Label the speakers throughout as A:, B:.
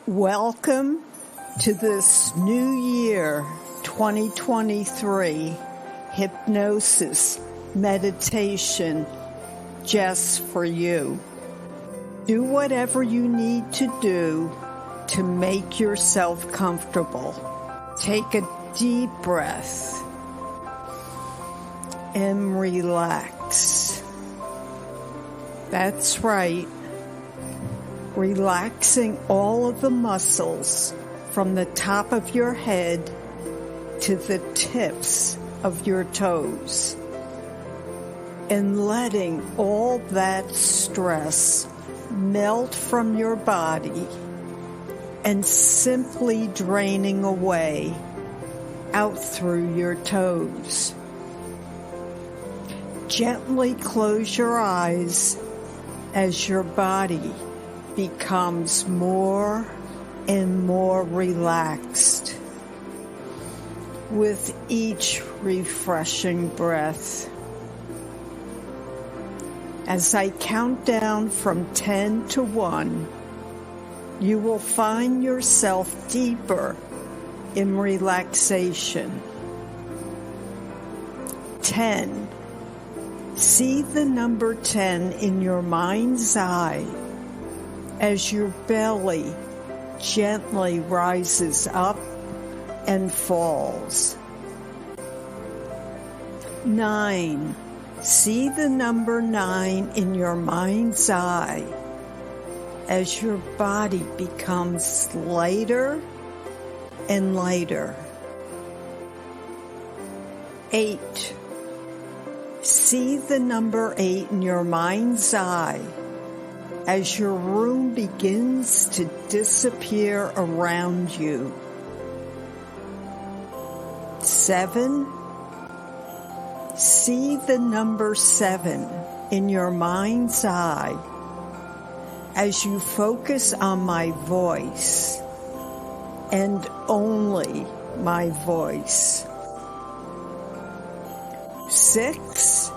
A: Welcome to this new year, 2023, hypnosis meditation just for you. Do whatever you need to do to make yourself comfortable. Take a deep breath and relax. That's right. Relaxing all of the muscles from the top of your head to the tips of your toes, and letting all that stress melt from your body and simply draining away out through your toes. Gently close your eyes as your body becomes more and more relaxed with each refreshing breath. As I count down from 10 to 1, you will find yourself deeper in relaxation. 10. See the number 10 in your mind's eye as your belly gently rises up and falls. 9. See the number 9 in your mind's eye as your body becomes lighter and lighter. 8. See the number 8 in your mind's eye as your room begins to disappear around you. 7. See the number 7 in your mind's eye as you focus on my voice and only my voice. 6.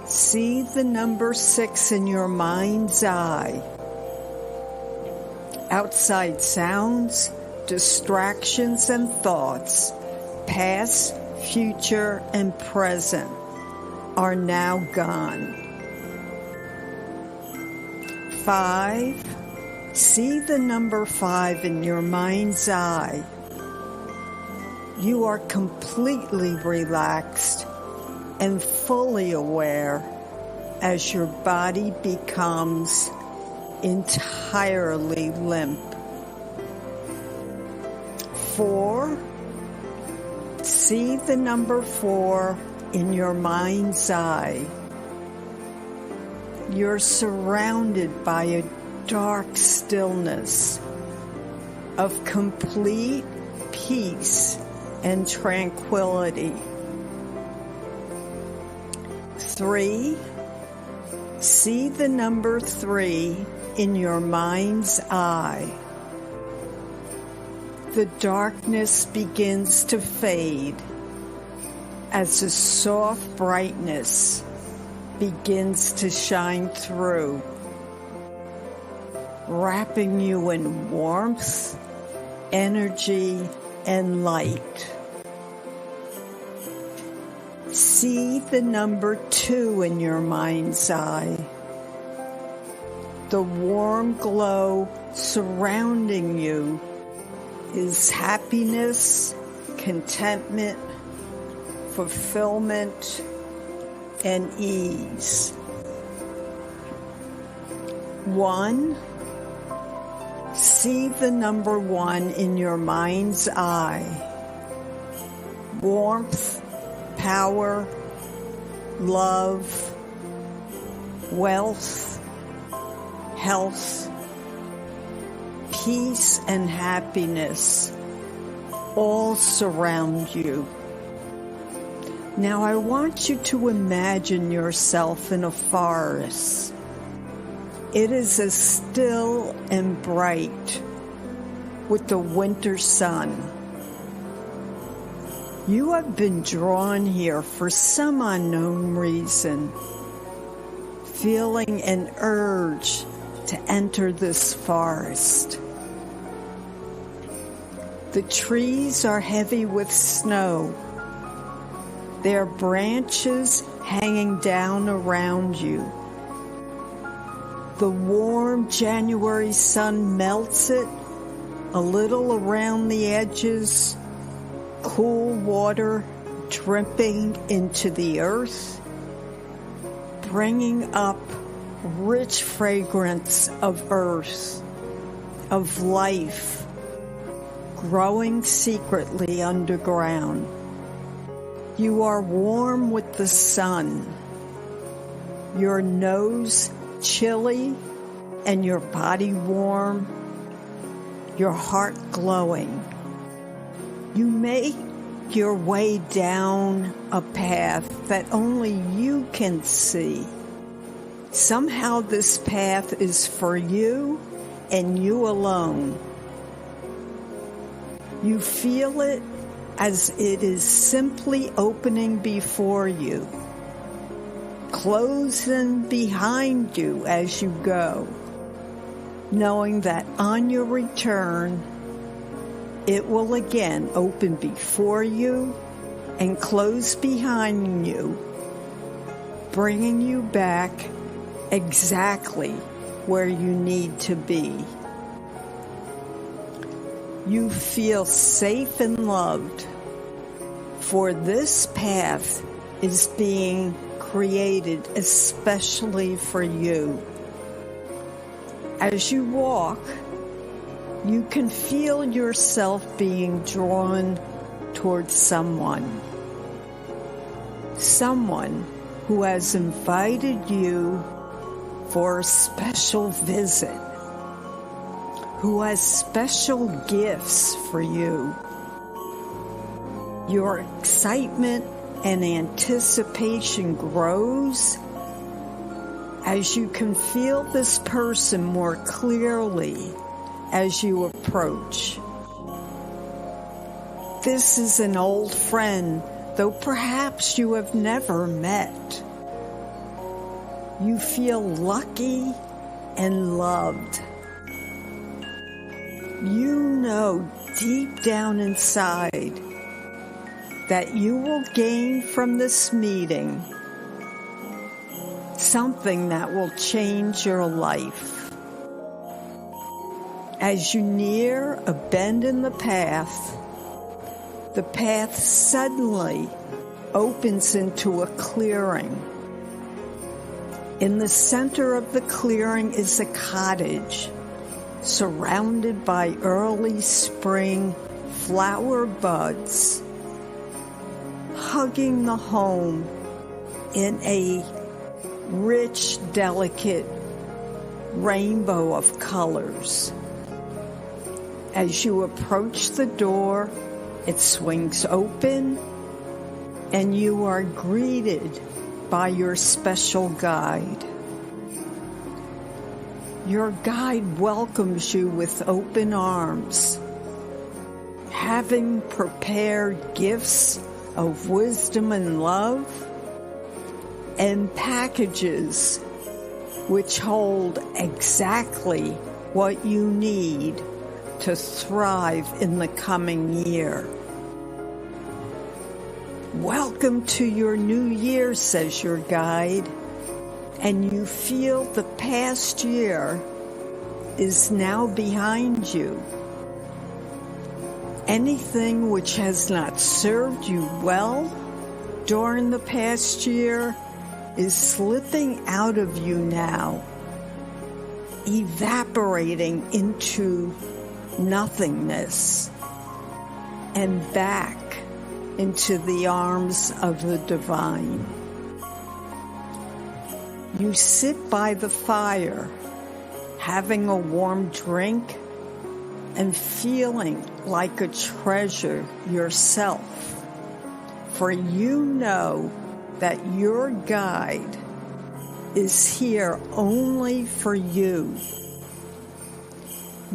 A: See the number 6 in your mind's eye. Outside sounds, distractions, and thoughts, past, future, and present, are now gone. 5. See the number 5 in your mind's eye. You are completely relaxed and fully aware as your body becomes entirely limp. 4. See the number 4 in your mind's eye. You're surrounded by a dark stillness of complete peace and tranquility. 3. See the number 3 in your mind's eye. The darkness begins to fade as a soft brightness begins to shine through, wrapping you in warmth, energy, and light. See the number 2 in your mind's eye. The warm glow surrounding you is happiness, contentment, fulfillment, and ease. 1. See the number 1 in your mind's eye. Warmth, power, love, wealth, health, peace, and happiness all surround you. Now I want you to imagine yourself in a forest. It is as still and bright with the winter sun. You have been drawn here for some unknown reason, feeling an urge to enter this forest. The trees are heavy with snow, their branches hanging down around you. The warm January sun melts it a little around the edges, cool water dripping into the earth, bringing up rich fragrance of earth, of life, growing secretly underground. You are warm with the sun, your nose chilly and your body warm, your heart glowing. You make your way down a path that only you can see. Somehow this path is for you and you alone. You feel it as it is simply opening before you, closing behind you as you go, knowing that on your return, it will again open before you and close behind you, bringing you back exactly where you need to be. You feel safe and loved, for this path is being created especially for you. As you walk, you can feel yourself being drawn towards someone who has invited you for a special visit, who has special gifts for you. Your excitement and anticipation grows as you can feel this person more clearly as you approach. This is an old friend, though perhaps you have never met. You feel lucky and loved. You know deep down inside that you will gain from this meeting something that will change your life. As you near a bend in the path suddenly opens into a clearing. In the center of the clearing is a cottage surrounded by early spring flower buds, hugging the home in a rich, delicate rainbow of colors. As you approach the door, it swings open, and you are greeted by your special guide. Your guide welcomes you with open arms, having prepared gifts of wisdom and love, and packages which hold exactly what you need to thrive in the coming year. Welcome to your new year, says your guide, and you feel the past year is now behind you. Anything which has not served you well during the past year is slipping out of you now, evaporating into nothingness and back into the arms of the divine. You sit by the fire, having a warm drink and feeling like a treasure yourself, for you know that your guide is here only for you.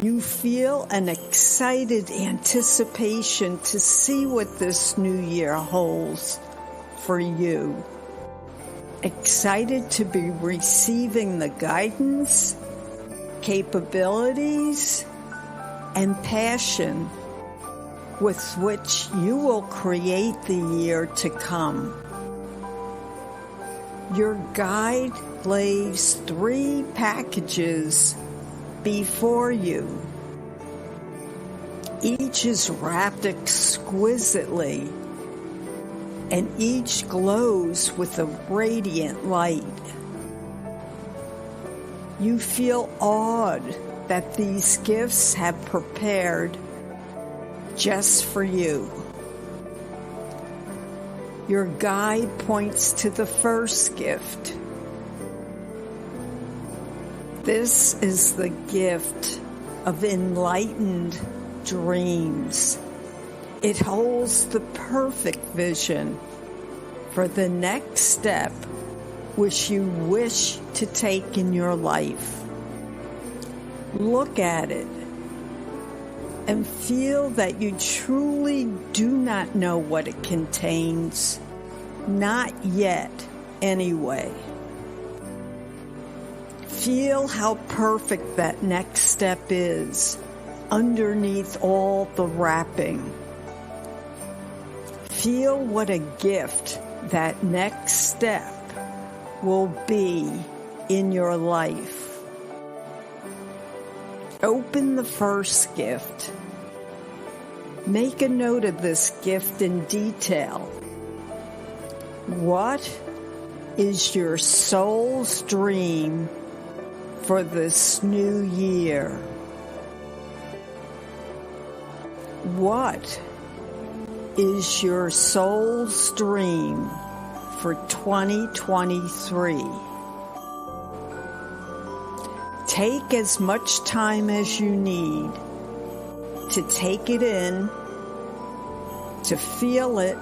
A: You feel an excited anticipation to see what this new year holds for you. Excited to be receiving the guidance, capabilities, and passion with which you will create the year to come. Your guide lays 3 packages before you. Each is wrapped exquisitely, and each glows with a radiant light. You feel awed that these gifts have prepared just for you. Your guide points to the first gift. This is the gift of enlightened dreams. It holds the perfect vision for the next step which you wish to take in your life. Look at it and feel that you truly do not know what it contains. Not yet, anyway. Feel how perfect that next step is underneath all the wrapping. Feel what a gift that next step will be in your life. Open the first gift. Make a note of this gift in detail. What is your soul's dream for this new year? What is your soul's dream for 2023? Take as much time as you need to take it in, to feel it,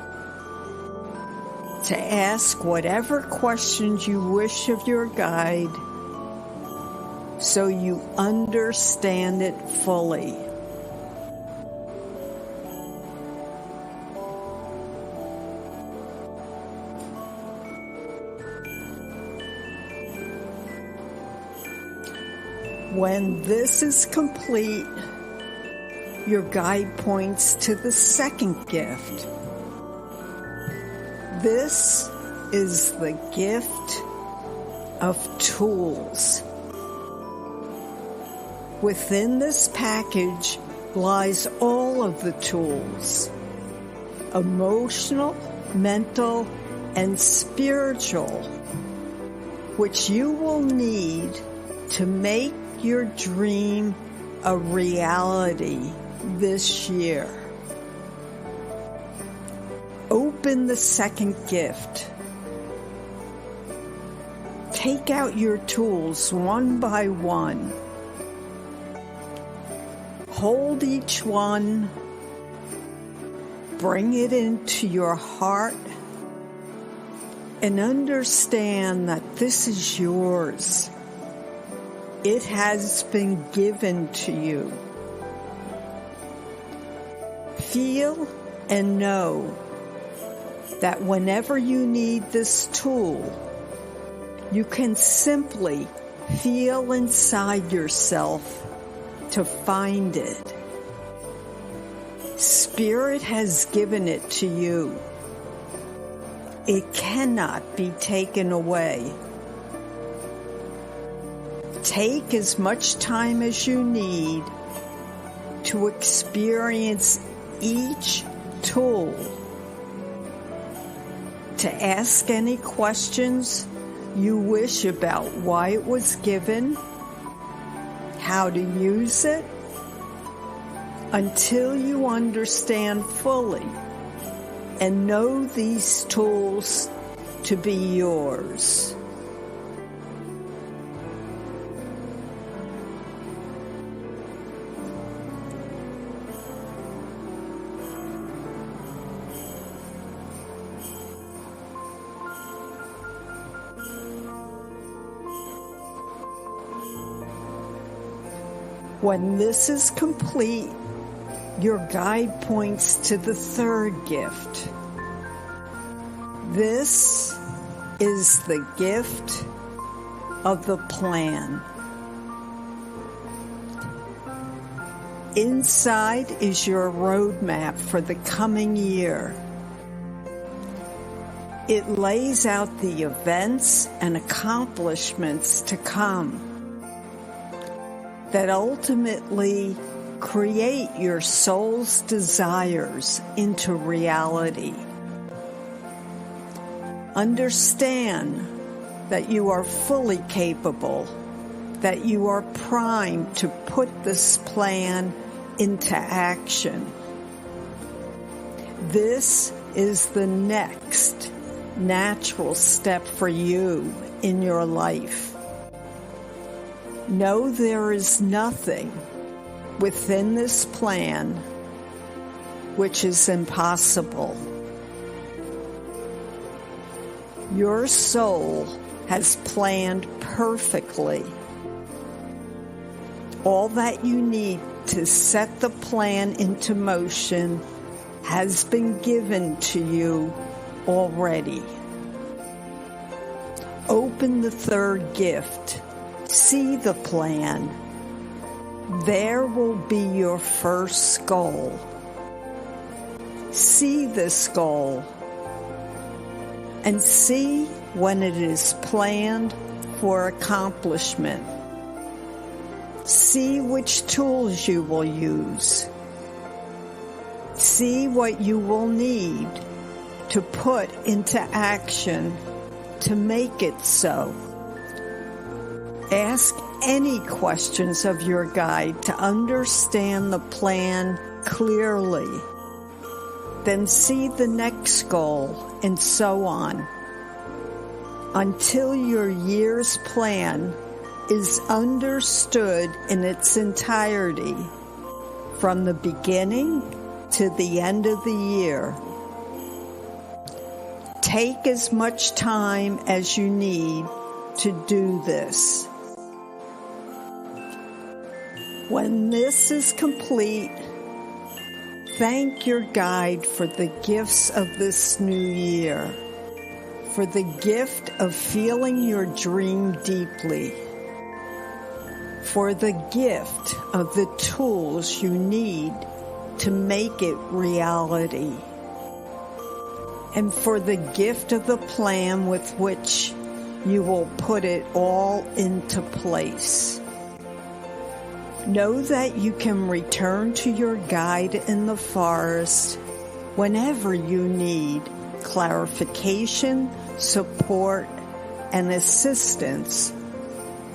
A: to ask whatever questions you wish of your guide so you understand it fully. When this is complete, your guide points to the second gift. This is the gift of tools. Within this package lies all of the tools, emotional, mental, and spiritual, which you will need to make your dream a reality this year. Open the second gift. Take out your tools one by one. Hold each one. Bring it into your heart and understand that this is yours. It has been given to you. Feel and know that whenever you need this tool, you can simply feel inside yourself to find it. Spirit has given it to you. It cannot be taken away. Take as much time as you need to experience each tool, to ask any questions you wish about why it was given, how to use it, until you understand fully and know these tools to be yours. When this is complete, your guide points to the third gift. This is the gift of the plan. Inside is your roadmap for the coming year. It lays out the events and accomplishments to come that ultimately create your soul's desires into reality. Understand that you are fully capable, that you are primed to put this plan into action. This is the next natural step for you in your life. Know there is nothing within this plan which is impossible. Your soul has planned perfectly. All that you need to set the plan into motion has been given to you already. Open the third gift. See the plan. There will be your first goal. See this goal and see when it is planned for accomplishment. See which tools you will use. See what you will need to put into action to make it so. Ask any questions of your guide to understand the plan clearly. Then see the next goal, and so on, until your year's plan is understood in its entirety, from the beginning to the end of the year. Take as much time as you need to do this. When this is complete, thank your guide for the gifts of this new year, for the gift of feeling your dream deeply, for the gift of the tools you need to make it reality, and for the gift of the plan with which you will put it all into place. Know that you can return to your guide in the forest whenever you need clarification, support, and assistance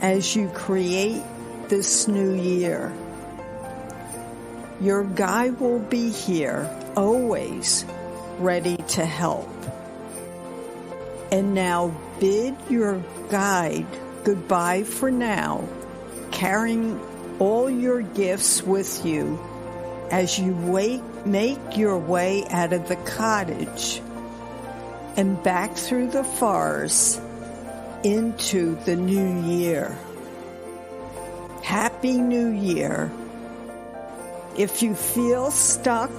A: as you create this new year. Your guide will be here, always ready to help. And now bid your guide goodbye for now, carrying all your gifts with you as you make your way out of the cottage and back through the forest into the new year. Happy New Year. If you feel stuck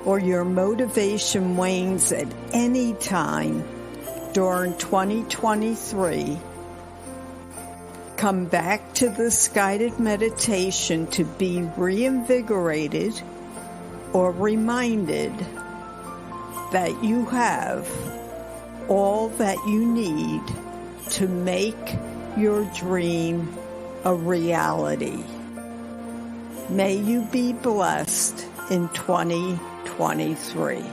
A: or your motivation wanes at any time during 2023, come back to this guided meditation to be reinvigorated or reminded that you have all that you need to make your dream a reality. May you be blessed in 2023.